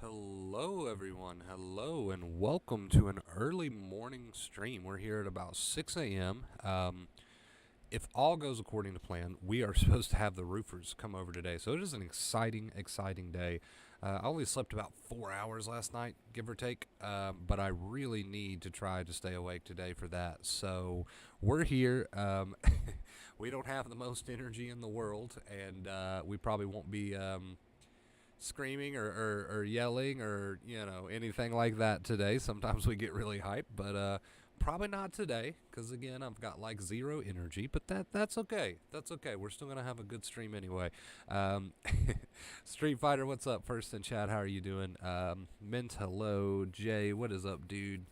Hello, everyone. Hello, and welcome to an early morning stream. We're here at about 6 a.m. If all goes according to plan, we are supposed to have the roofers come over today. So it is an exciting day. I only slept about 4 hours last night, give or take, but I really need to try to stay awake today for that. So we're here. We don't have the most energy in the world, and we probably won't be screaming or yelling or anything like that today. Sometimes we get really hyped, but probably not today because again I've got like zero energy. But that's okay. That's okay. We're still gonna have a good stream anyway. Um, Street Fighter, what's up? First in chat, how are you doing? Mint, hello. Jay, what is up, dude?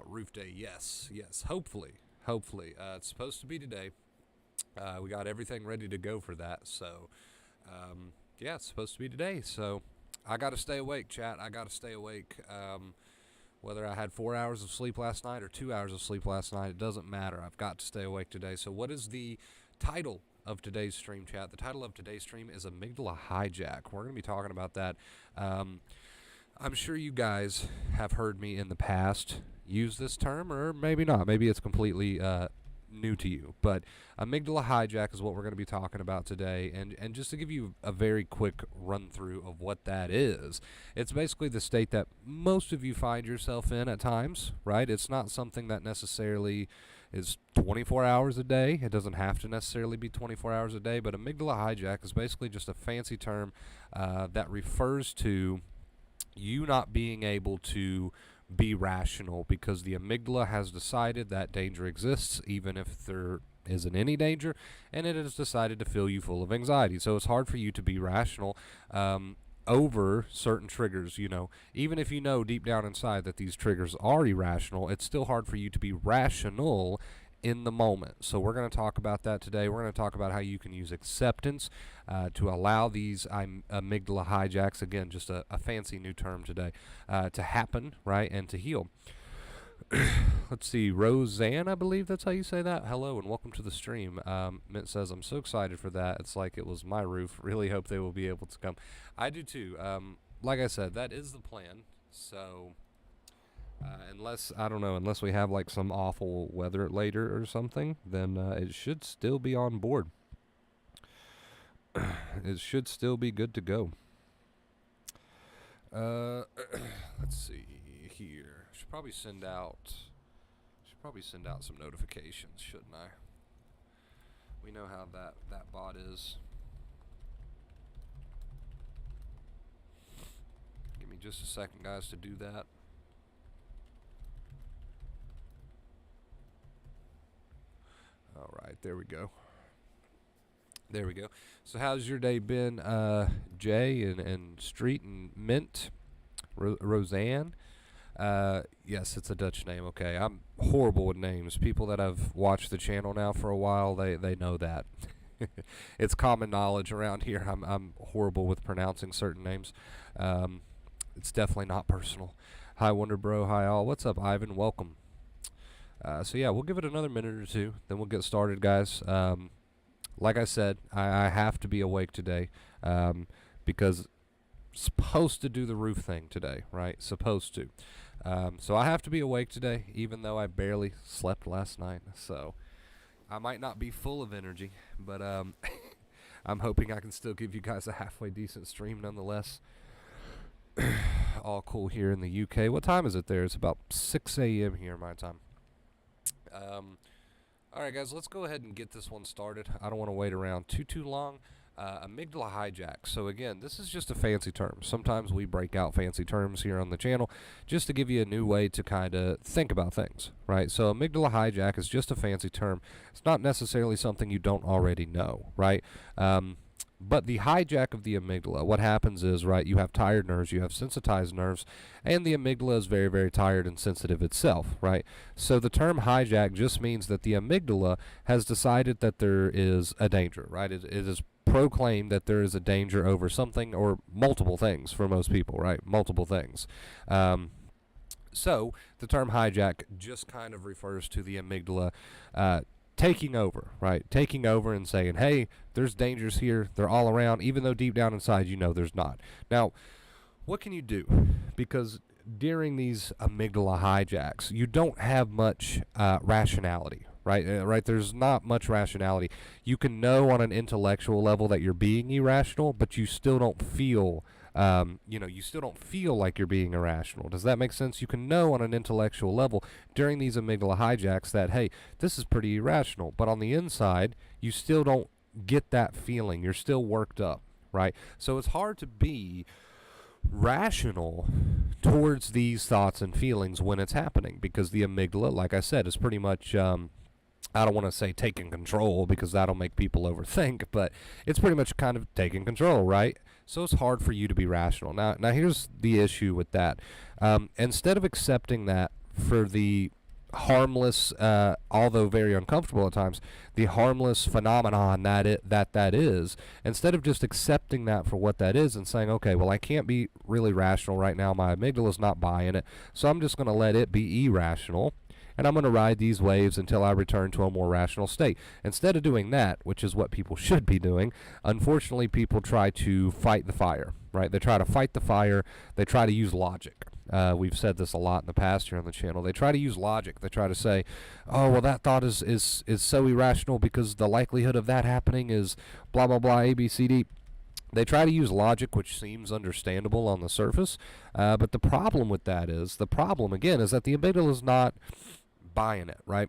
Roof day, yes. Hopefully, it's supposed to be today. We got everything ready to go for that. So. Yeah, it's supposed to be today, so I got to stay awake, chat. I got to stay awake. Whether I had 4 hours of sleep last night or 2 hours of sleep last night, it doesn't matter. I've got to stay awake today. So what is the title of today's stream, chat? The title of today's stream is Amygdala Hijack. We're going to be talking about that. I'm sure you guys have heard me in the past use this term, or maybe not. Maybe it's completely new to you, but amygdala hijack is what we're going to be talking about today. And just to give you a very quick run through of what that is, it's basically the state that most of you find yourself in at times, right? It's not something that necessarily is 24 hours a day. It doesn't have to necessarily be 24 hours a day, but amygdala hijack is basically just a fancy term that refers to you not being able to be rational because the amygdala has decided that danger exists even if there isn't any danger, and it has decided to fill you full of anxiety. So it's hard for you to be rational over certain triggers. Even if you know deep down inside that these triggers are irrational, it's still hard for you to be rational in the moment. So we're going to talk about that today. We're going to talk about how you can use acceptance to allow these amygdala hijacks, again, just a fancy new term today, to happen, right, and to heal. Let's see, Roseanne, I believe that's how you say that. Hello and welcome to the stream. Mint says, I'm so excited for that. It's like it was my roof. Really hope they will be able to come. I do too. Like I said, that is the plan. So unless we have like some awful weather later or something, then it should still be on board. It should still be good to go. Let's see here. Should probably send out some notifications, shouldn't I? We know how that bot is. Give me just a second, guys, to do that. All right, there we go. So how's your day been, Jay and Street and Mint? Roseanne? Yes, it's a Dutch name. Okay, I'm horrible with names. People that have watched the channel now for a while, they know that. It's common knowledge around here. I'm horrible with pronouncing certain names. It's definitely not personal. Hi, Wonder Bro. Hi, all. What's up, Ivan? Welcome. So yeah, we'll give it another minute or two, then we'll get started, guys. Like I said, I have to be awake today because supposed to do the roof thing today, right? Supposed to. So I have to be awake today, even though I barely slept last night. So I might not be full of energy, but I'm hoping I can still give you guys a halfway decent stream nonetheless. All cool here in the UK. What time is it there? It's about 6 a.m. here, my time. Alright guys, let's go ahead and get this one started. I don't want to wait around too long. Amygdala hijack. So again, this is just a fancy term. Sometimes we break out fancy terms here on the channel just to give you a new way to kind of think about things, right? So amygdala hijack is just a fancy term. It's not necessarily something you don't already know, right? But the hijack of the amygdala, what happens is, right, you have tired nerves, you have sensitized nerves, and the amygdala is very, very tired and sensitive itself, right? So the term hijack just means that the amygdala has decided that there is a danger, right? It is proclaimed that there is a danger over something or multiple things for most people, right? Multiple things. So the term hijack just kind of refers to the amygdala taking over, right? Taking over and saying, hey, there's dangers here. They're all around, even though deep down inside you know there's not. Now, what can you do? Because during these amygdala hijacks, you don't have much rationality, right? Right? There's not much rationality. You can know on an intellectual level that you're being irrational, but you still don't feel, you still don't feel like you're being irrational. Does that make sense? You can know on an intellectual level during these amygdala hijacks that, hey, this is pretty irrational, but on the inside, you still don't get that feeling. You're still worked up, right? So it's hard to be rational towards these thoughts and feelings when it's happening, because the amygdala, like I said, is pretty much I don't want to say taking control, because that'll make people overthink, but it's pretty much kind of taking control, right? So it's hard for you to be rational. Now here's the issue with that. Instead of accepting that for the harmless, although very uncomfortable at times, the harmless phenomenon that is, instead of just accepting that for what that is and saying, okay, well, I can't be really rational right now, my amygdala's not buying it, so I'm just going to let it be irrational, and I'm going to ride these waves until I return to a more rational state. Instead of doing that, which is what people should be doing, unfortunately people try to fight the fire, right? They try to fight the fire, they try to use logic. We've said this a lot in the past here on the channel. They try to use logic. They try to say, oh, well, that thought is so irrational because the likelihood of that happening is blah, blah, blah, A, B, C, D. They try to use logic, which seems understandable on the surface, but the problem with that is, again, is that the amygdala is not buying it, right?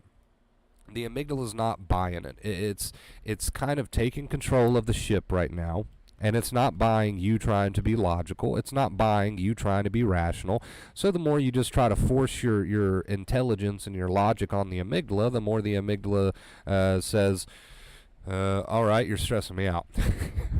The amygdala is not buying it. It's kind of taking control of the ship right now. And it's not buying you trying to be logical. It's not buying you trying to be rational. So the more you just try to force your intelligence and your logic on the amygdala, the more the amygdala says, all right, you're stressing me out,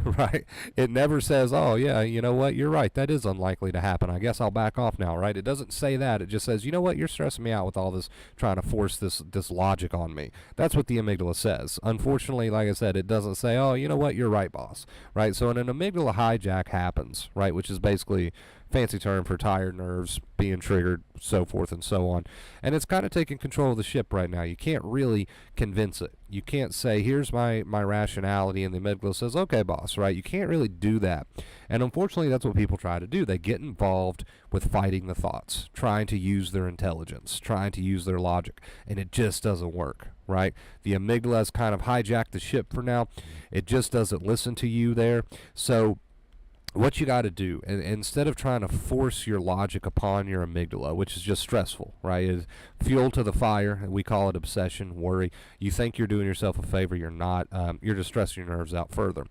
right? It never says, oh, yeah, you know what, you're right, that is unlikely to happen. I guess I'll back off now, right? It doesn't say that. It just says, you know what, you're stressing me out with all this, trying to force this logic on me. That's what the amygdala says. Unfortunately, like I said, it doesn't say, oh, you know what, you're right, boss, right? So when an amygdala hijack happens, right, which is basically fancy term for tired nerves being triggered, so forth and so on. And it's kind of taking control of the ship right now. You can't really convince it. You can't say, here's my rationality, and the amygdala says, okay, boss, right? You can't really do that. And unfortunately, that's what people try to do. They get involved with fighting the thoughts, trying to use their intelligence, trying to use their logic, and it just doesn't work, right? The amygdala has kind of hijacked the ship for now. It just doesn't listen to you there. So what you got to do, and instead of trying to force your logic upon your amygdala, which is just stressful, right, is fuel to the fire. We call it obsession, worry. You think you're doing yourself a favor, you're not. You're just stressing your nerves out further.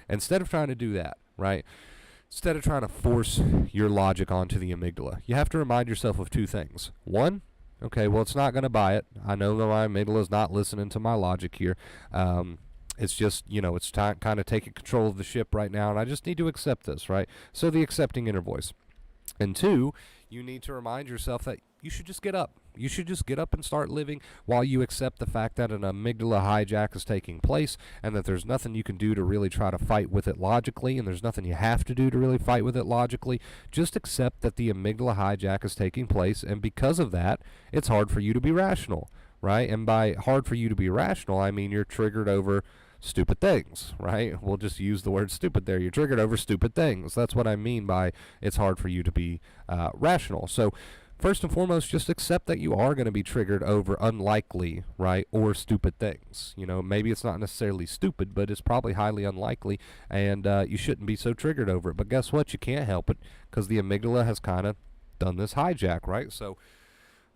Instead of trying to do that, right, instead of trying to force your logic onto the amygdala, you have to remind yourself of two things. One, okay, well, it's not going to buy it. I know that my amygdala is not listening to my logic here. It's just, it's kind of taking control of the ship right now, and I just need to accept this, right? So the accepting inner voice. And two, you need to remind yourself that you should just get up. You should just get up and start living while you accept the fact that an amygdala hijack is taking place, and that there's nothing you can do to really try to fight with it logically, and there's nothing you have to do to really fight with it logically. Just accept that the amygdala hijack is taking place, and because of that, it's hard for you to be rational, right? And by hard for you to be rational, I mean you're triggered over stupid things, right? We'll just use the word stupid there. You're triggered over stupid things. That's what I mean by it's hard for you to be rational. So first and foremost, just accept that you are going to be triggered over unlikely, right, or stupid things. Maybe it's not necessarily stupid, but it's probably highly unlikely, and you shouldn't be so triggered over it. But guess what? You can't help it, because the amygdala has kind of done this hijack, right? So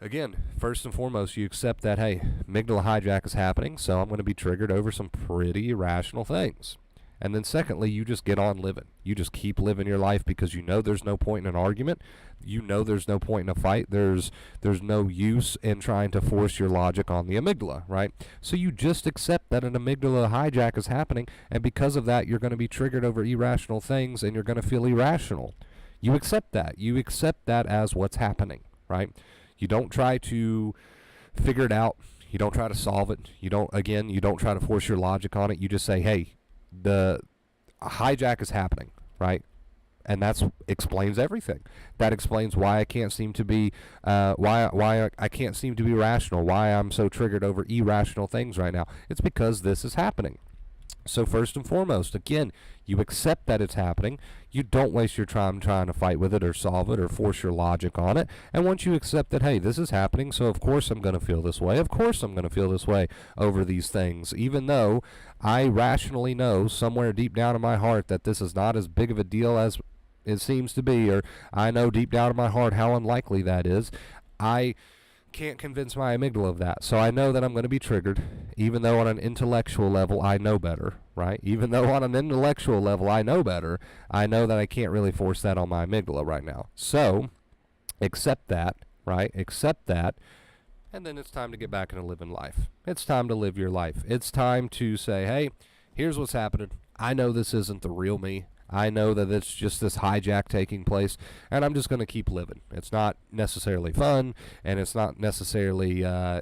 again, first and foremost, you accept that, hey, amygdala hijack is happening, so I'm going to be triggered over some pretty irrational things. And then secondly, you just get on living. You just keep living your life, because you know there's no point in an argument. You know there's no point in a fight. There's no use in trying to force your logic on the amygdala, right? So you just accept that an amygdala hijack is happening, and because of that, you're going to be triggered over irrational things, and you're going to feel irrational. You accept that. You accept that as what's happening, right? You don't try to figure it out. You don't try to solve it. You don't try to force your logic on it. You just say, hey, the hijack is happening, right? And that explains everything. That explains why I can't seem to be, why I can't seem to be rational, why I'm so triggered over irrational things right now. It's because this is happening. So first and foremost, again, you accept that it's happening. You don't waste your time trying to fight with it or solve it or force your logic on it. And once you accept that, hey, this is happening, so of course I'm going to feel this way. Of course I'm going to feel this way over these things, even though I rationally know somewhere deep down in my heart that this is not as big of a deal as it seems to be, or I know deep down in my heart how unlikely that is. I can't convince my amygdala of that. So I know that I'm going to be triggered, even though on an intellectual level I know better, right? Even though on an intellectual level I know better, I know that I can't really force that on my amygdala right now. So accept that, right? Accept that. And then it's time to get back into living life. It's time to live your life. It's time to say, hey, here's what's happening. I know this isn't the real me. I know that it's just this hijack taking place, and I'm just going to keep living. It's not necessarily fun, and it's not necessarily, a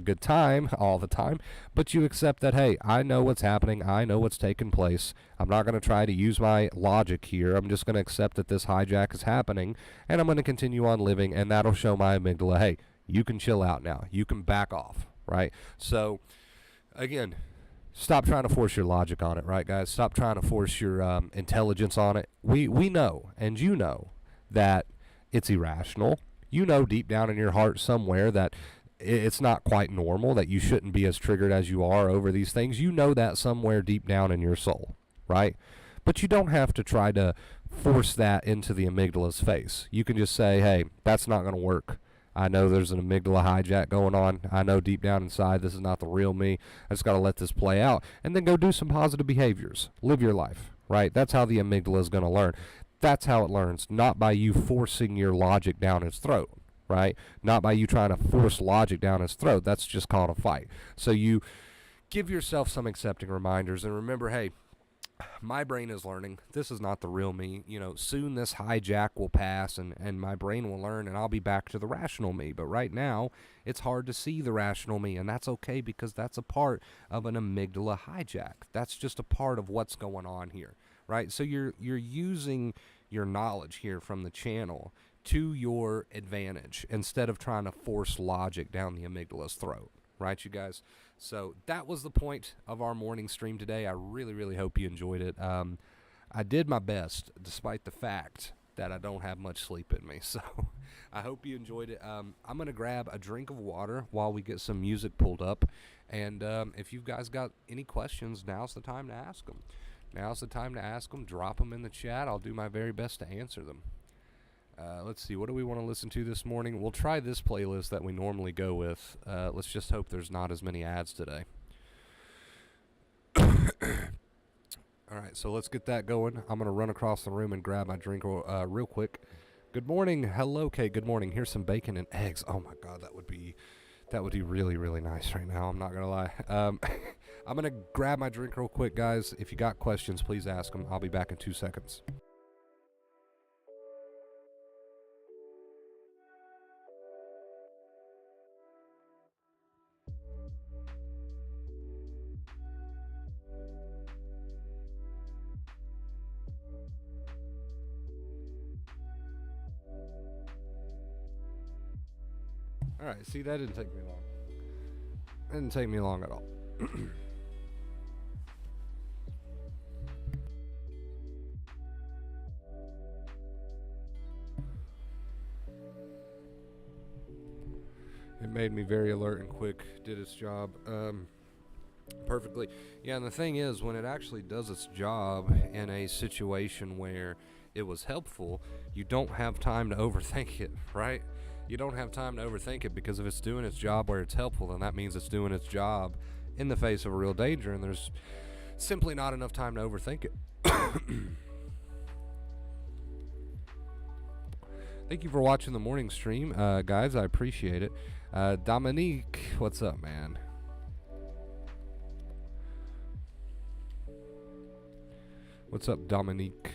good time all the time, but you accept that, hey, I know what's happening. I know what's taking place. I'm not going to try to use my logic here. I'm just going to accept that this hijack is happening, and I'm going to continue on living, and that'll show my amygdala, hey, you can chill out now. You can back off, right? So, again, stop trying to force your logic on it, right, guys? Stop trying to force your intelligence on it. We know, and you know, that it's irrational. You know deep down in your heart somewhere that it's not quite normal, that you shouldn't be as triggered as you are over these things. You know that somewhere deep down in your soul, right? But you don't have to try to force that into the amygdala's face. You can just say, hey, that's not going to work. I know there's an amygdala hijack going on. I know deep down inside this is not the real me. I just got to let this play out. And then go do some positive behaviors. Live your life, right? That's how the amygdala is going to learn. That's how it learns, not by you forcing your logic down its throat, right? Not by you trying to force logic down its throat. That's just called a fight. So you give yourself some accepting reminders and remember, hey, my brain is learning. This is not the real me. Soon this hijack will pass and my brain will learn and I'll be back to the rational me. But right now, it's hard to see the rational me, and that's okay because that's a part of an amygdala hijack. That's just a part of what's going on here, right? So you're using your knowledge here from the channel to your advantage instead of trying to force logic down the amygdala's throat, right, you guys? So that was the point of our morning stream today. I really, really hope you enjoyed it. I did my best, despite the fact that I don't have much sleep in me. So I hope you enjoyed it. I'm going to grab a drink of water while we get some music pulled up. And if you guys got any questions, now's the time to ask them. Now's the time to ask them. Drop them in the chat. I'll do my very best to answer them. Let's see, what do we want to listen to this morning? We'll try this playlist that we normally go with. Let's just hope there's not as many ads today. All right, so let's get that going. I'm going to run across the room and grab my drink real quick. Good morning. Hello, Kate. Good morning. Here's some bacon and eggs. Oh, my God, that would be really, really nice right now. I'm not going to lie. I'm going to grab my drink real quick, guys. If you got questions, please ask them. I'll be back in 2 seconds. All right, see, that didn't take me long. That didn't take me long at all. It made me very alert and quick, did its job perfectly. Yeah, and the thing is, when it actually does its job in a situation where it was helpful, you don't have time to overthink it, right? You don't have time to overthink it, because if it's doing its job where it's helpful, then that means it's doing its job in the face of a real danger, and there's simply not enough time to overthink it. Thank you for watching the morning stream, guys. I appreciate it. Dominique, what's up, man? What's up, Dominique?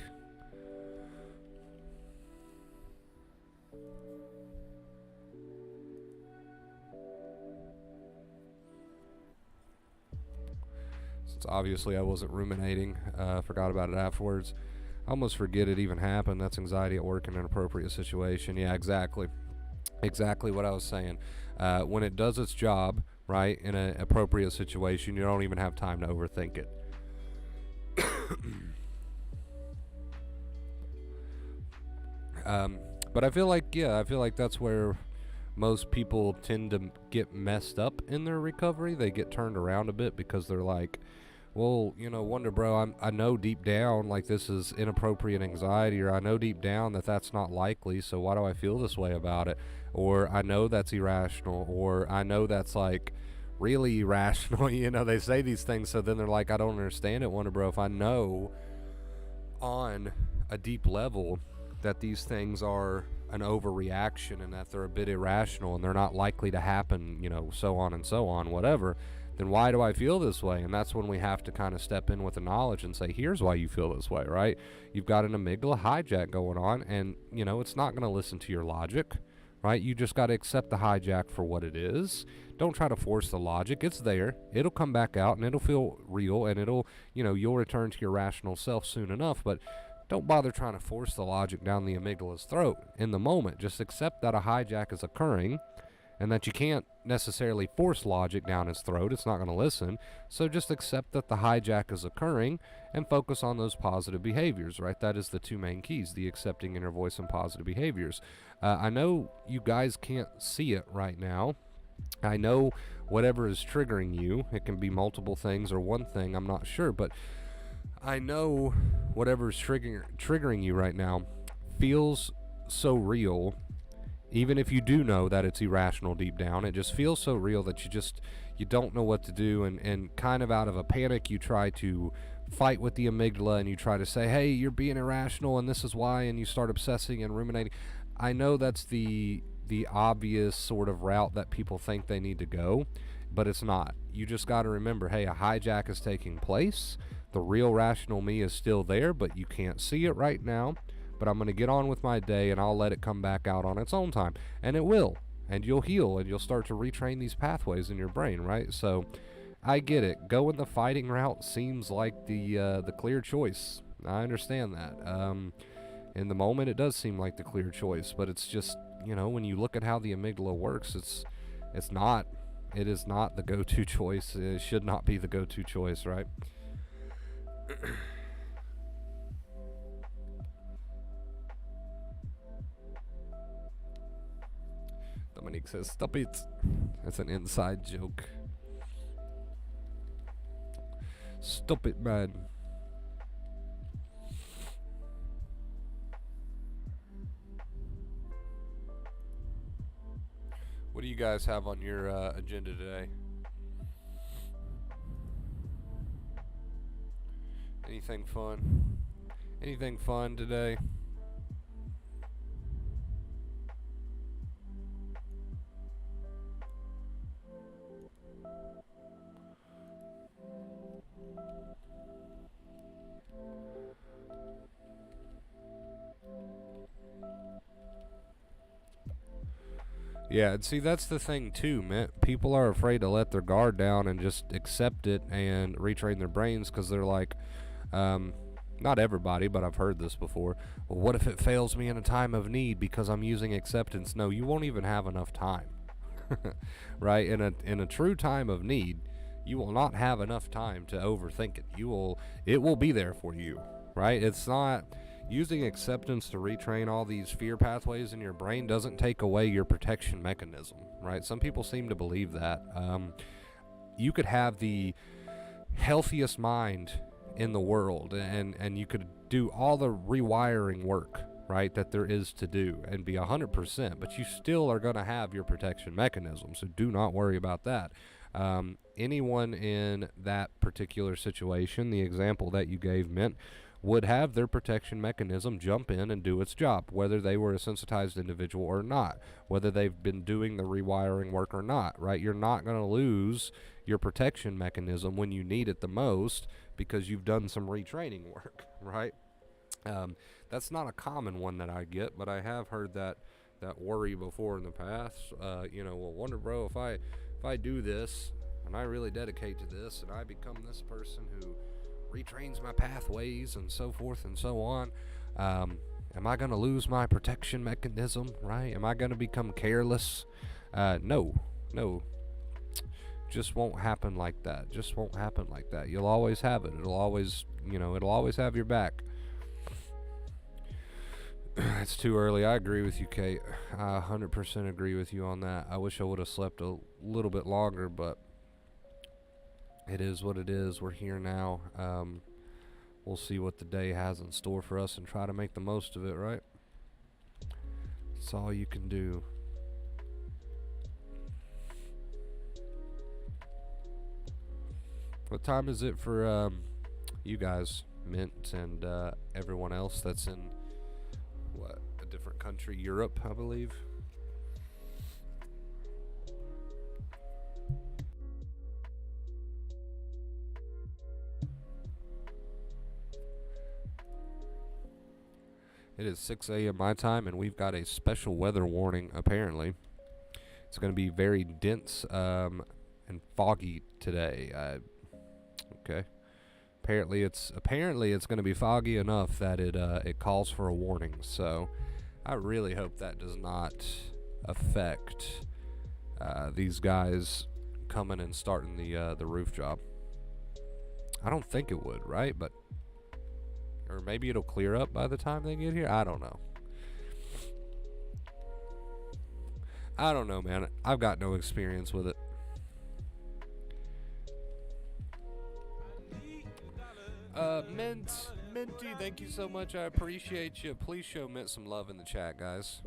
Obviously, I wasn't ruminating. Forgot about it afterwards. I almost forget it even happened. That's anxiety at work in an inappropriate situation. Yeah, exactly. Exactly what I was saying. When it does its job, right, in an appropriate situation, you don't even have time to overthink it. But I feel like, yeah, I feel like that's where most people tend to get messed up in their recovery. They get turned around a bit because they're like, well, Wonder Bro, I know deep down like this is inappropriate anxiety, or I know deep down that that's not likely, so why do I feel this way about it? Or I know that's irrational, or I know that's like really irrational. They say these things, so then they're like, I don't understand it, Wonder Bro. If I know on a deep level that these things are an overreaction and that they're a bit irrational and they're not likely to happen, so on and so on, whatever, then why do I feel this way? And that's when we have to kind of step in with the knowledge and say, here's why you feel this way, right? You've got an amygdala hijack going on, and, it's not going to listen to your logic, right? You just got to accept the hijack for what it is. Don't try to force the logic. It's there. It'll come back out, and it'll feel real, and you'll return to your rational self soon enough, but don't bother trying to force the logic down the amygdala's throat in the moment. Just accept that a hijack is occurring and that you can't necessarily force logic down his throat. It's not going to listen. So just accept that the hijack is occurring and focus on those positive behaviors, right? That is the two main keys, the accepting inner voice and positive behaviors. I know you guys can't see it right now. I know whatever is triggering you, it can be multiple things or one thing, I'm not sure, but I know whatever's triggering you right now feels so real, even if you do know that it's irrational deep down. It just feels so real that you don't know what to do, and kind of out of a panic you try to fight with the amygdala and you try to say, hey, you're being irrational and this is why, and you start obsessing and ruminating. I know that's the obvious sort of route that people think they need to go, but it's not. You just got to remember, hey, a hijack is taking place. The real rational me is still there, but you can't see it right now. But I'm going to get on with my day, and I'll let it come back out on its own time. And it will. And you'll heal, and you'll start to retrain these pathways in your brain, right? So I get it. Going the fighting route seems like the clear choice. I understand that. In the moment, it does seem like the clear choice. But it's just, when you look at how the amygdala works, it's not. It is not the go-to choice. It should not be the go-to choice, right? Dominique says, stop it. That's an inside joke. Stop it, man. What do you guys have on your agenda today? Anything fun? Anything fun today? Yeah, and see, that's the thing too, man. People are afraid to let their guard down and just accept it and retrain their brains because they're like, not everybody, but I've heard this before. Well, what if it fails me in a time of need because I'm using acceptance? No, you won't even have enough time, right? In a true time of need, you will not have enough time to overthink it. It will be there for you, right? It's not. Using acceptance to retrain all these fear pathways in your brain doesn't take away your protection mechanism, right? Some people seem to believe that. You could have the healthiest mind in the world, and you could do all the rewiring work, right, that there is to do, and be 100%, but you still are going to have your protection mechanism, so do not worry about that. Anyone in that particular situation, the example that you gave meant, would have their protection mechanism jump in and do its job, whether they were a sensitized individual or not, whether they've been doing the rewiring work or not, right? You're not going to lose your protection mechanism when you need it the most because you've done some retraining work, right? That's not a common one that I get, but I have heard that worry before in the past. Well, Wonder Bro, if I do this and I really dedicate to this and I become this person who retrains my pathways and so forth and so on, am I going to lose my protection mechanism, right? Am I going to become careless? No. just won't happen like that. Just won't happen like that. You'll always have it. It'll always, it'll always have your back. It's too early. I agree with you, Kate. I 100% agree with you on that. I wish I would have slept a little bit longer, but it is what it is. We're here now. We'll see what the day has in store for us and try to make the most of it, right? That's all you can do. What time is it for you guys, Mint, and everyone else that's in, a different country? Europe, I believe. It is 6 a.m. my time, and we've got a special weather warning, apparently. It's going to be very dense and foggy today. Okay. Apparently it's going to be foggy enough that it calls for a warning. So I really hope that does not affect these guys coming and starting the roof job. I don't think it would, right? But or maybe it'll clear up by the time they get here. I don't know. I don't know, man. I've got no experience with it. Minty, thank you so much. I appreciate you. Please show Mint some love in the chat, guys.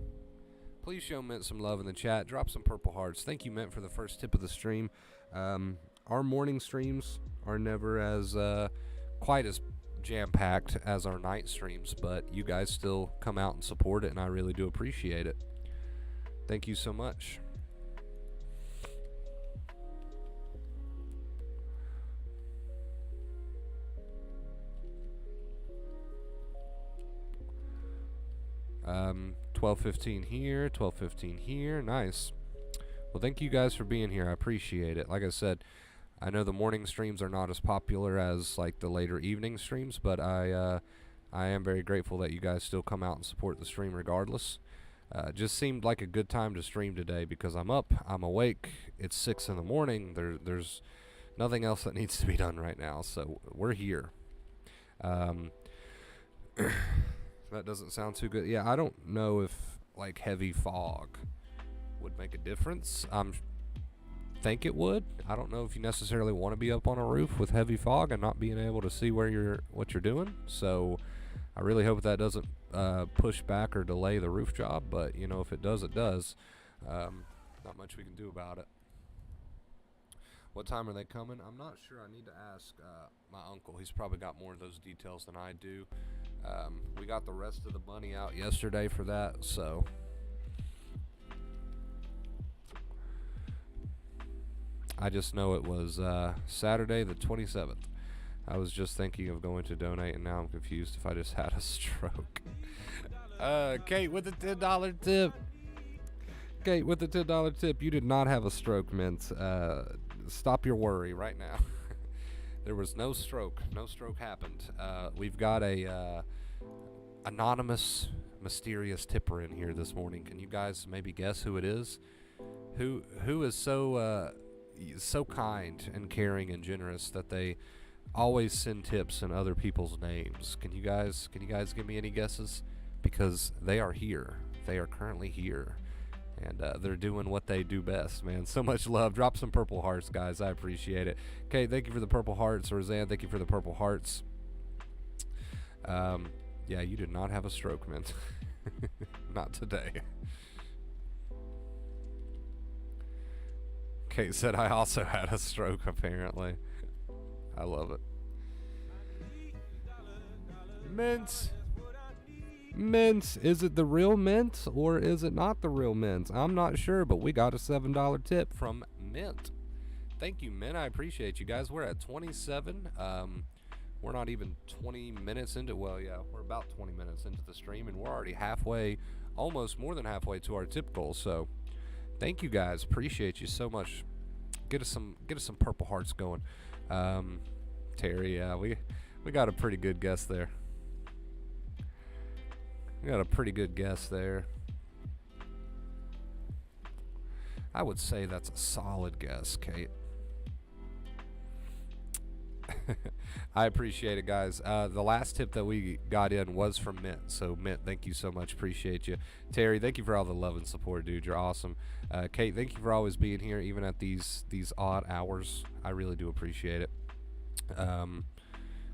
Please show Mint some love in the chat. Drop some purple hearts. Thank you, Mint, for the first tip of the stream. Our morning streams are never as quite as jam-packed as our night streams, but you guys still come out and support it, and I really do appreciate it. Thank you so much. Um, 12:15 here, 12:15 here. Nice. Well, thank you guys for being here. I appreciate it. Like I said, I know the morning streams are not as popular as like the later evening streams, but I am very grateful that you guys still come out and support the stream regardless. Just seemed like a good time to stream today because I'm up, I'm awake. It's 6 in the morning. There's nothing else that needs to be done right now, so we're here. That doesn't sound too good. Yeah, I don't know if like heavy fog would make a difference. Think it would. I don't know if you necessarily want to be up on a roof with heavy fog and not being able to see what you're doing. So I really hope that doesn't push back or delay the roof job. But you know, if it does, it does. Not much we can do about it. What time are they coming? I'm not sure. I need to ask my uncle. He's probably got more of those details than I do. We got the rest of the money out yesterday for that, so I just know it was Saturday the 27th. I was just thinking of going to donate, and now I'm confused if I just had a stroke. Kate with the $10 tip. Kate with the $10 tip. You did not have a stroke, Mint. Stop your worry right now. There was no stroke. No stroke happened. We've got a anonymous, mysterious tipper in here this morning. Can you guys maybe guess who it is? Who is so kind and caring and generous that they always send tips in other people's names? Can you guys give me any guesses? Because they are here. They are currently here. And they're doing what they do best, man. So much love. Drop some purple hearts, guys. I appreciate it. Okay, thank you for the purple hearts. Roseanne, thank you for the purple hearts. Yeah, you did not have a stroke, man. Not today. Kate said I also had a stroke, apparently. I love it. Mint. Mint. Is it the real Mint or is it not the real Mint? I'm not sure, but we got a $7 tip from Mint. Thank you, Mint. I appreciate you guys. We're at 27. We're not even 20 minutes into, well, yeah, we're about 20 minutes into the stream, and we're already halfway, almost more than halfway to our tip goal. So thank you guys. Appreciate you so much. Get us some purple hearts going. Terry, yeah, we got a pretty good guess there. We got a pretty good guess there. I would say that's a solid guess, Kate. I appreciate it, guys. The last tip that we got in was from Mint. So, Mint, thank you so much. Appreciate you. Terry, thank you for all the love and support, dude. You're awesome. Kate, thank you for always being here, even at these odd hours. I really do appreciate it.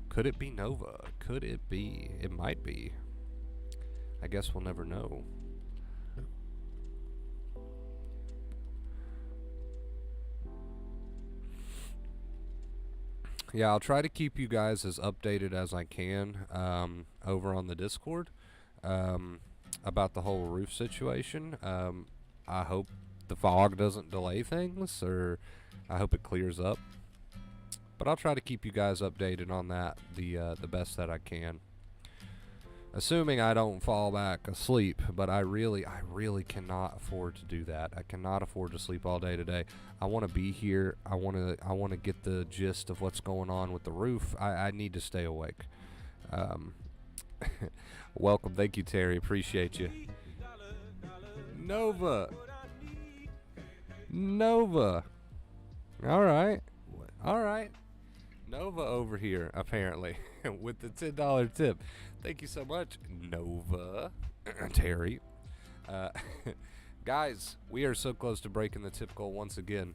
Could it be Nova? Could it be? It might be. I guess we'll never know. Yeah, I'll try to keep you guys as updated as I can over on the Discord about the whole roof situation. I hope the fog doesn't delay things, or I hope it clears up. But I'll try to keep you guys updated on that the best that I can. Assuming I don't fall back asleep, but I really cannot afford to do that. I cannot afford to sleep all day today. I want to be here. I want to get the gist of what's going on with the roof. I need to stay awake. Welcome, thank you, Terry. Appreciate you. Nova. All right. Nova over here, apparently, with the $10 tip. Thank you so much, Nova. Terry. Guys, we are so close to breaking the tip goal once again.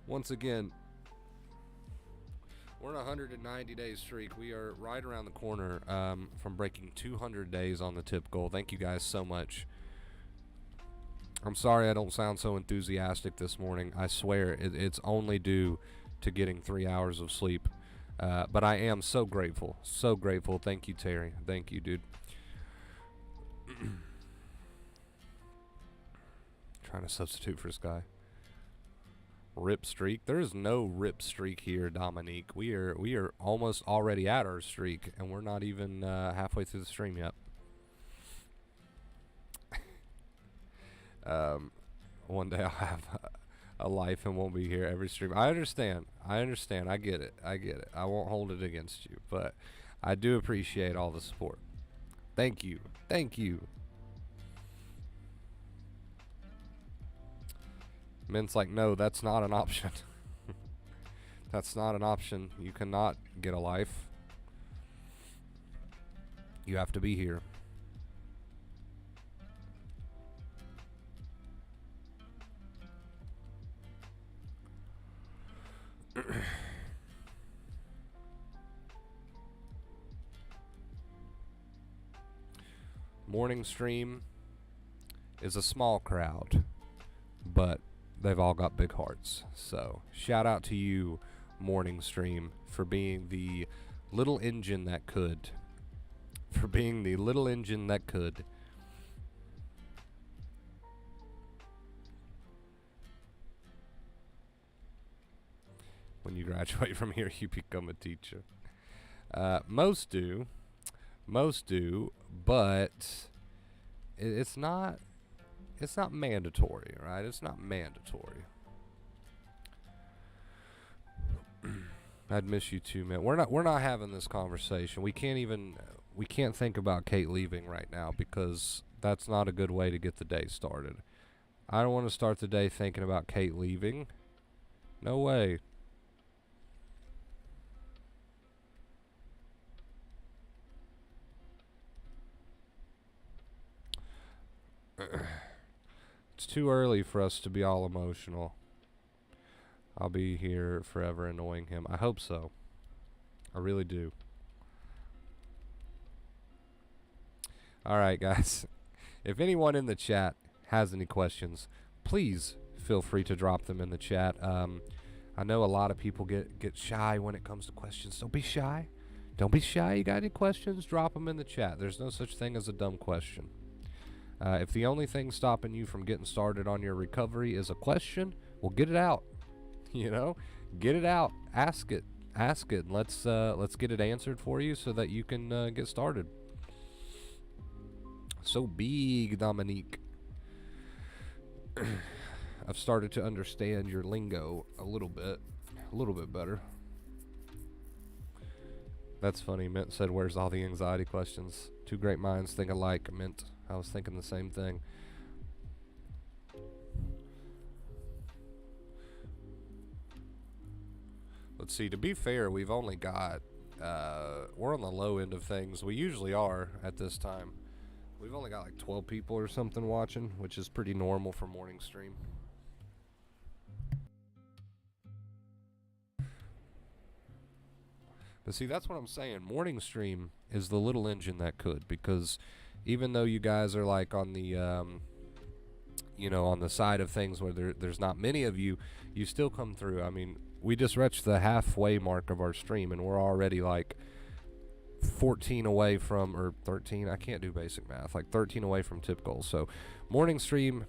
We're on a 190-day streak. We are right around the corner from breaking 200 days on the tip goal. Thank you guys so much. I'm sorry I don't sound so enthusiastic this morning. I swear it's only due to getting 3 hours of sleep. But I am so grateful. So grateful. Thank you, Terry. Thank you, dude. Trying to substitute for Sky. Rip streak. There is no rip streak here, Dominique. We are almost already at our streak, and we're not even halfway through the stream yet. One day I'll have a life and won't be here every stream. I understand. I get it. I won't hold it against you, but I do appreciate all the support. Thank you. Mint's like, no, that's not an option. That's not an option. You cannot get a life. You have to be here. Morning stream is a small crowd, but they've all got big hearts. So shout out to you, morning stream, for being the little engine that could. When you graduate from here, you become a teacher. Most do, but it's not mandatory, right? It's not mandatory. I'd miss you too, man. We're not having this conversation. We can't think about Kate leaving right now, because that's not a good way to get the day started. I don't want to start the day thinking about Kate leaving. No way. It's too early for us to be all emotional. I'll be here forever annoying him. I hope so. I really do. Alright, guys. If anyone in the chat has any questions, please feel free to drop them in the chat. I know a lot of people get shy when it comes to questions. Don't be shy. Don't be shy. You got any questions? Drop them in the chat. There's no such thing as a dumb question. If the only thing stopping you from getting started on your recovery is a question, well, get it out. You know, get it out. Ask it. And let's get it answered for you so that you can get started. So big, Dominique. I've started to understand your lingo a little bit better. That's funny. Mint said, "Where's all the anxiety questions?" Two great minds think alike. Mint. I was thinking the same thing. Let's see, to be fair, we've only got, we're on the low end of things. We usually are at this time. We've only got like 12 people or something watching, which is pretty normal for morning stream. But see, that's what I'm saying. Morning stream is the little engine that could, because even though you guys are like on the, on the side of things where there's not many of you, you still come through. I mean, we just reached the halfway mark of our stream, and we're already like 14 away from, or 13, I can't do basic math, like 13 away from tip goal. So morning stream,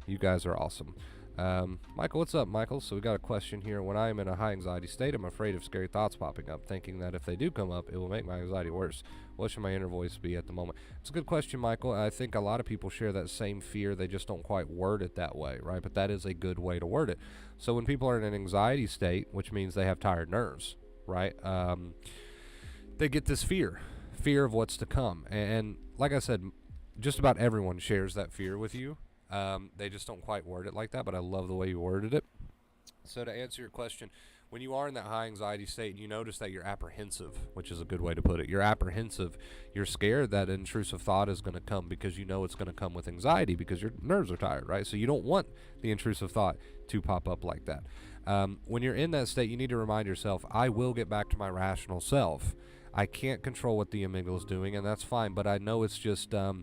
you guys are awesome. Michael, what's up, Michael? So we got a question here. When I am in a high anxiety state, I'm afraid of scary thoughts popping up, thinking that if they do come up, it will make my anxiety worse. What should my inner voice be at the moment? It's a good question, Michael. I think a lot of people share that same fear. They just don't quite word it that way, right? But that is a good way to word it. So when people are in an anxiety state, which means they have tired nerves, right? They get this fear of what's to come. And like I said, just about everyone shares that fear with you. They just don't quite word it like that, but I love the way you worded it. So to answer your question, when you are in that high anxiety state and you notice that you're apprehensive, which is a good way to put it, you're apprehensive, you're scared that intrusive thought is going to come because you know it's going to come with anxiety because your nerves are tired, right? So you don't want the intrusive thought to pop up like that. When you're in that state, you need to remind yourself, I will get back to my rational self. I can't control what the amygdala is doing, and that's fine, but I know it's just a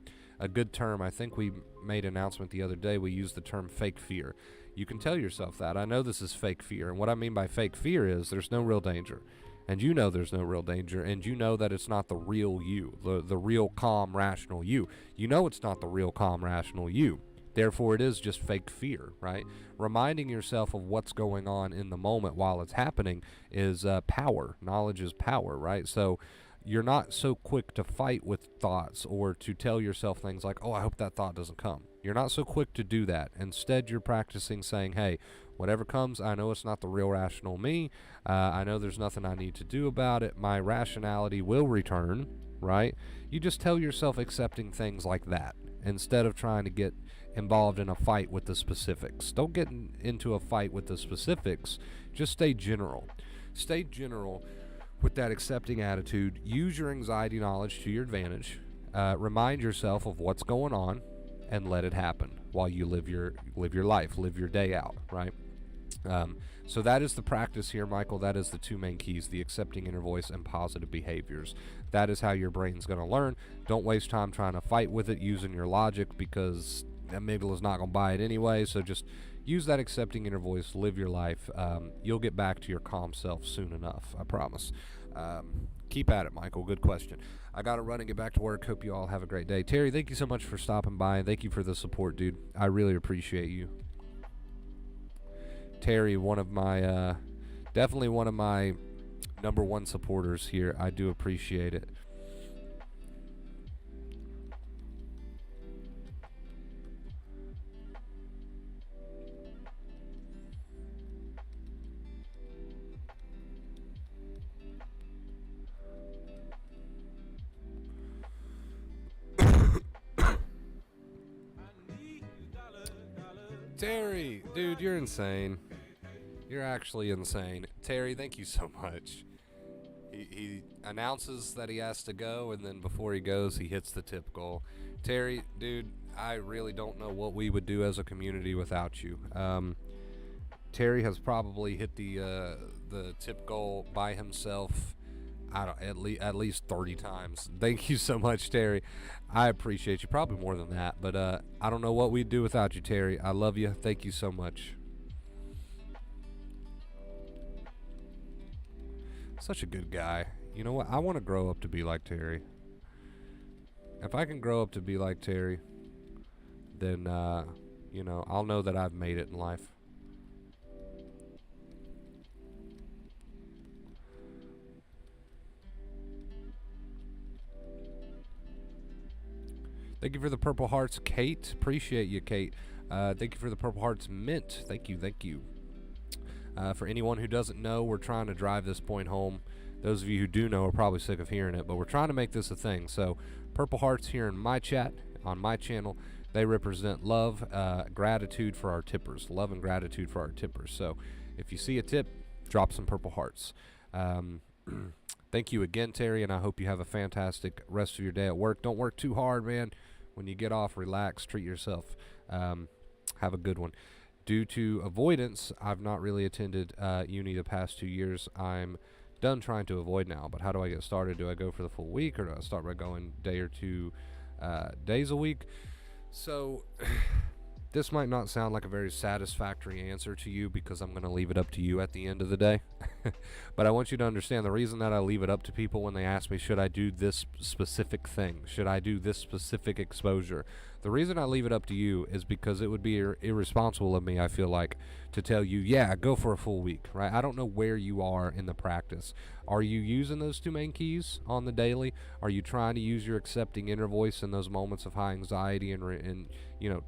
good term. I think we made an announcement the other day. We used the term fake fear. You can tell yourself that. I know this is fake fear, and what I mean by fake fear is there's no real danger, and you know there's no real danger, and you know that it's not the real you, the real calm, rational you. You know it's not the real calm, rational you. Therefore, it is just fake fear, right? Reminding yourself of what's going on in the moment while it's happening is power. Knowledge is power, right? So you're not so quick to fight with thoughts or to tell yourself things like, oh, I hope that thought doesn't come. You're not so quick to do that. Instead, you're practicing saying, hey, whatever comes, I know it's not the real rational me. I know there's nothing I need to do about it. My rationality will return, right? You just tell yourself accepting things like that instead of trying to get involved in a fight with the specifics. Don't get into a fight with the specifics. Just stay general. Stay general with that accepting attitude. Use your anxiety knowledge to your advantage. Remind yourself of what's going on and let it happen while you live your life, live your day out, right? So that is the practice here, Michael. That is the two main keys, the accepting inner voice and positive behaviors. That is how your brain's going to learn. Don't waste time trying to fight with it using your logic, because the amygdala is not going to buy it anyway. So just use that accepting inner voice, live your life. You'll get back to your calm self soon enough, I promise. Keep at it, Michael. Good question. I got to run and get back to work. Hope you all have a great day. Terry, thank you so much for stopping by, and thank you for the support, dude. I really appreciate you. Terry, one of my, definitely one of my number one supporters here. I do appreciate it. Terry, dude, you're insane. You're actually insane. Terry, thank you so much. He announces that he has to go, and then before he goes, he hits the tip goal. Terry, dude, I really don't know what we would do as a community without you. Terry has probably hit the tip goal by himself, I don't, at least 30 times. Thank you so much, Terry. I appreciate you. Probably more than that, but I don't know what we'd do without you, Terry. I love you. Thank you so much. Such a good guy. You know what? I want to grow up to be like Terry. If I can grow up to be like Terry, then, I'll know that I've made it in life. Thank you for the purple hearts, Kate. Appreciate you, Kate. Thank you for the purple hearts, Mint. Thank you, thank you. For anyone who doesn't know, we're trying to drive this point home. Those of you who do know are probably sick of hearing it, but we're trying to make this a thing. So purple hearts here in my chat, on my channel, they represent love, gratitude for our tippers. Love and gratitude for our tippers. So if you see a tip, drop some purple hearts. Thank you again, Terry, and I hope you have a fantastic rest of your day at work. Don't work too hard, man. When you get off, relax, treat yourself. Have a good one. Due to avoidance, I've not really attended uni the past 2 years. I'm done trying to avoid now, but how do I get started? Do I go for the full week, or do I start by going day or two days a week? So this might not sound like a very satisfactory answer to you, because I'm going to leave it up to you at the end of the day. But I want you to understand the reason that I leave it up to people when they ask me, should I do this specific thing? Should I do this specific exposure? The reason I leave it up to you is because it would be irresponsible of me, I feel like, to tell you, yeah, go for a full week, right? I don't know where you are in the practice. Are you using those two main keys on the daily? Are you trying to use your accepting inner voice in those moments of high anxiety and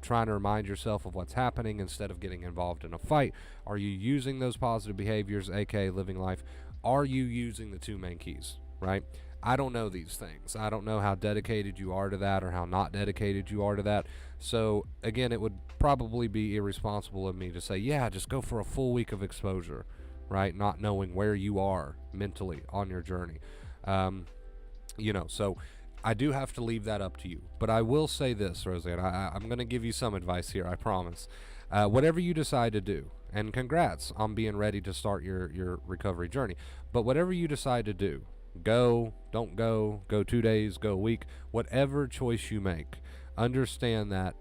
trying to remind yourself of what's happening instead of getting involved in a fight? Are you using those positive behaviors, aka living life? Are you using the two main keys, right? I don't know these things. I don't know how dedicated you are to that or how not dedicated you are to that. So, again, it would probably be irresponsible of me to say, yeah, just go for a full week of exposure, right? Not knowing where you are mentally on your journey. So I do have to leave that up to you. But I will say this, Roseanne, I'm going to give you some advice here, I promise. Whatever you decide to do, and congrats on being ready to start your recovery journey, but whatever you decide to do, go, don't go, go 2 days, go a week, whatever choice you make, understand that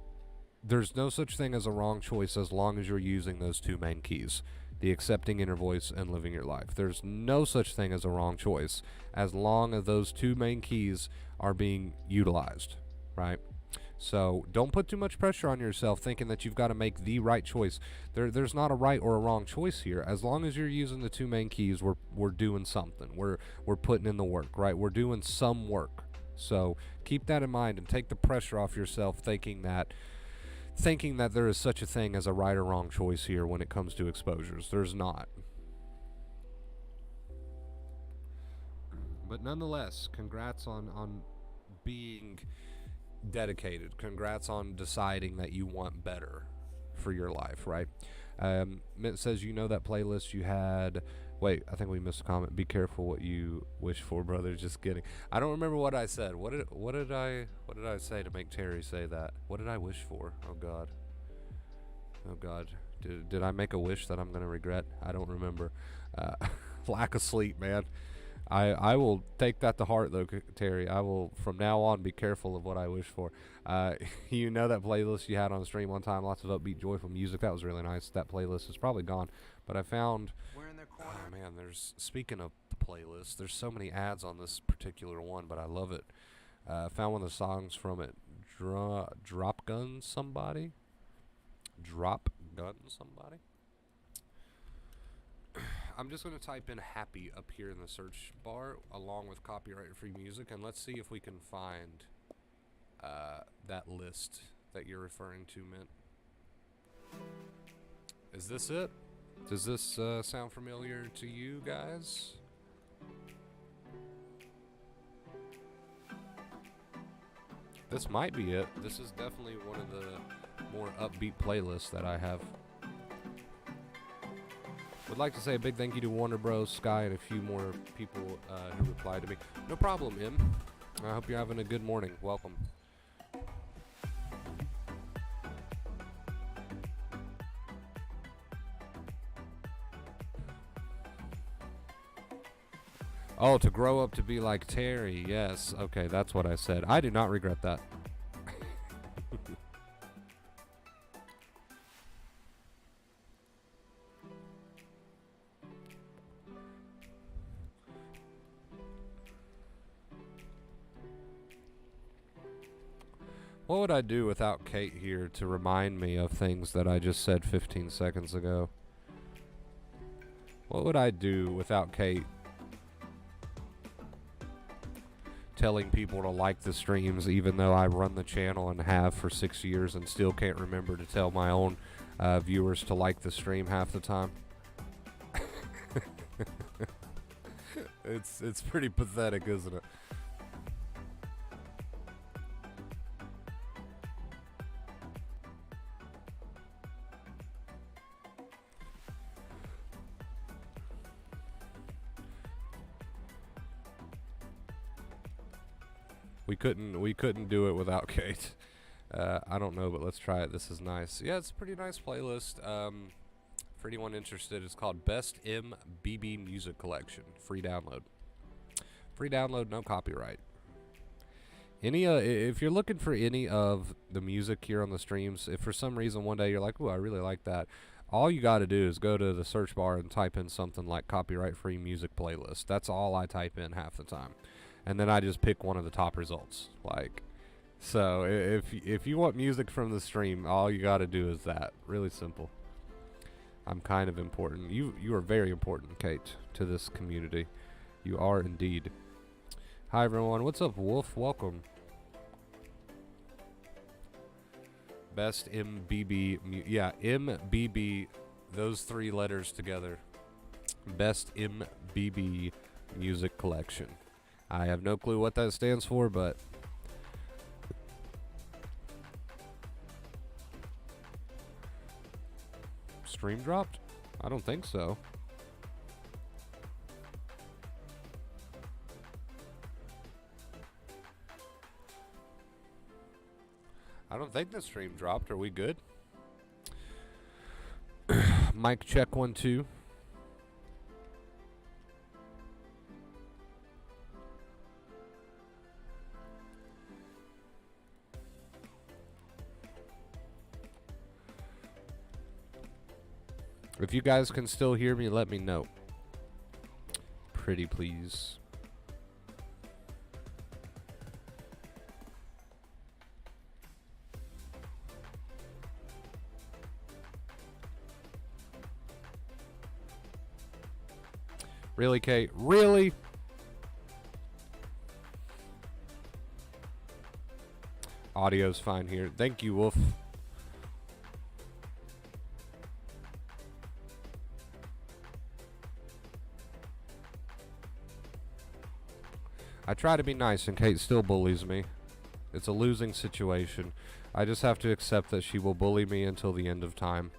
there's no such thing as a wrong choice as long as you're using those two main keys, the accepting inner voice and living your life. There's no such thing as a wrong choice as long as those two main keys are being utilized, right? So don't put too much pressure on yourself thinking that you've got to make the right choice. There's not a right or a wrong choice here. As long as you're using the two main keys, we're doing something. We're putting in the work, right? We're doing some work. So keep that in mind and take the pressure off yourself thinking that there is such a thing as a right or wrong choice here when it comes to exposures. There's not. But nonetheless, congrats on being dedicated. Congrats on deciding that you want better for your life, right? Mint says, that playlist you had. Wait, I think we missed a comment. Be careful what you wish for, brother. Just kidding. I don't remember what I said. What did I say to make Terry say that? What did I wish for? Oh God. Did I make a wish that I'm gonna regret? I don't remember. Lack of sleep, man. I will take that to heart, though, Terry. I will, from now on, be careful of what I wish for. That playlist you had on the stream one time, lots of upbeat, joyful music. That was really nice. That playlist is probably gone. But I found, speaking of the playlist, there's so many ads on this particular one, but I love it. I found one of the songs from it, Drop Gun Somebody. I'm just going to type in happy up here in the search bar along with copyright-free music, and let's see if we can find that list that you're referring to, Mint. Is this it? Does this sound familiar to you guys? This might be it. This is definitely one of the more upbeat playlists that I have. Would like to say a big thank you to Warner Bros, Sky, and a few more people who replied to me. No problem, Im. I hope you're having a good morning. Welcome. Oh, to grow up to be like Terry. Yes. Okay, that's what I said. I do not regret that. What would I do without Kate here to remind me of things that I just said 15 seconds ago? What would I do without Kate telling people to like the streams, even though I run the channel and have for 6 years and still can't remember to tell my own viewers to like the stream half the time? It's pretty pathetic, isn't it? We couldn't do it without Kate. I don't know, but let's try it. This is nice. Yeah, it's a pretty nice playlist. For anyone interested, it's called Best MBB Music Collection. Free download. Free download, no copyright. If you're looking for any of the music here on the streams, if for some reason one day you're like, "Ooh, I really like that," all you got to do is go to the search bar and type in something like copyright-free music playlist. That's all I type in half the time, and then I just pick one of the top results. So if you want music from the stream, all you got to do is that. Really simple. I'm kind of important. You are very important, Kate, to this community. You are indeed. Hi everyone. What's up, Wolf? Welcome. Best MBB, yeah, MBB, those three letters together. Best MBB Music Collection. I have no clue what that stands for, but stream dropped? I don't think so. I don't think the stream dropped. Are we good? Mic check 1 2. If you guys can still hear me, let me know. Pretty please. Really, Kate? Really? Audio's fine here. Thank you, Wolf. I try to be nice and Kate still bullies me. It's a losing situation. I just have to accept that she will bully me until the end of time.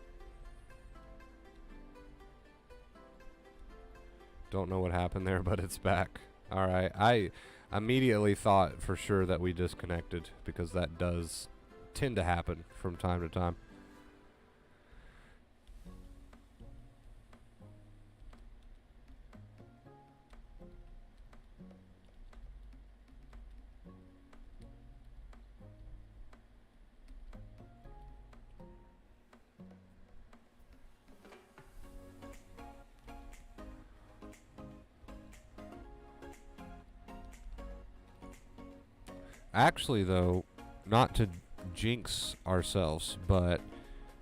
Don't know what happened there, but it's back. Alright, I immediately thought for sure that we disconnected because that does tend to happen from time to time. Actually, though, not to jinx ourselves, but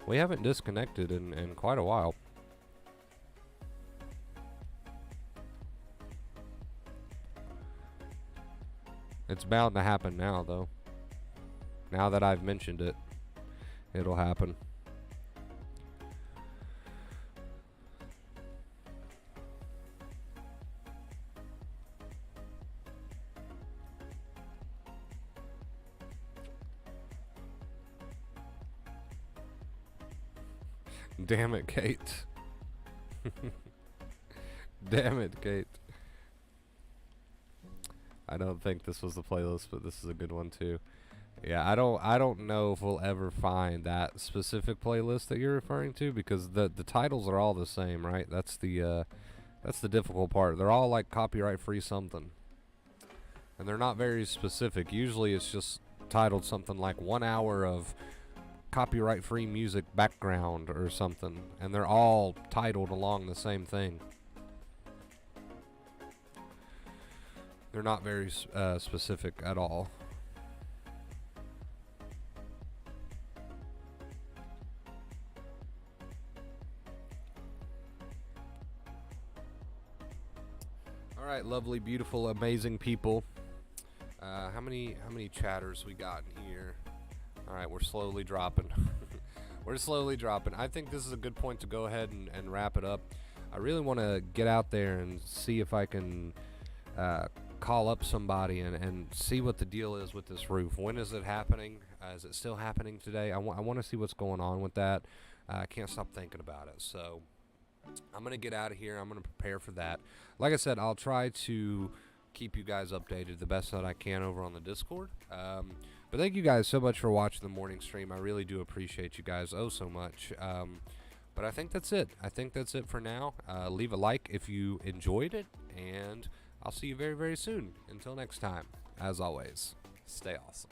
we haven't disconnected in quite a while. It's bound to happen now, though. Now that I've mentioned it, it'll happen. Damn it, Kate. Damn it, Kate. I don't think this was the playlist, but this is a good one too. Yeah, I don't know if we'll ever find that specific playlist that you're referring to because the titles are all the same, right? That's the difficult part. They're all like copyright free something. And they're not very specific. Usually it's just titled something like 1 hour of copyright free music background or something, and they're all titled along the same thing. They're not very specific at all. All right, lovely, beautiful, amazing people. How many chatters we got in here? All right, we're slowly dropping. We're slowly dropping. I think this is a good point to go ahead and wrap it up. I really want to get out there and see if I can call up somebody and see what the deal is with this roof. When is it happening? Is it still happening today? I want to see what's going on with that. I can't stop thinking about it. So I'm going to get out of here. I'm going to prepare for that. Like I said, I'll try to keep you guys updated the best that I can over on the Discord. But thank you guys so much for watching the morning stream. I really do appreciate you guys so much. But I think that's it. I think that's it for now. Leave a like if you enjoyed it, and I'll see you very, very soon. Until next time, as always, stay awesome.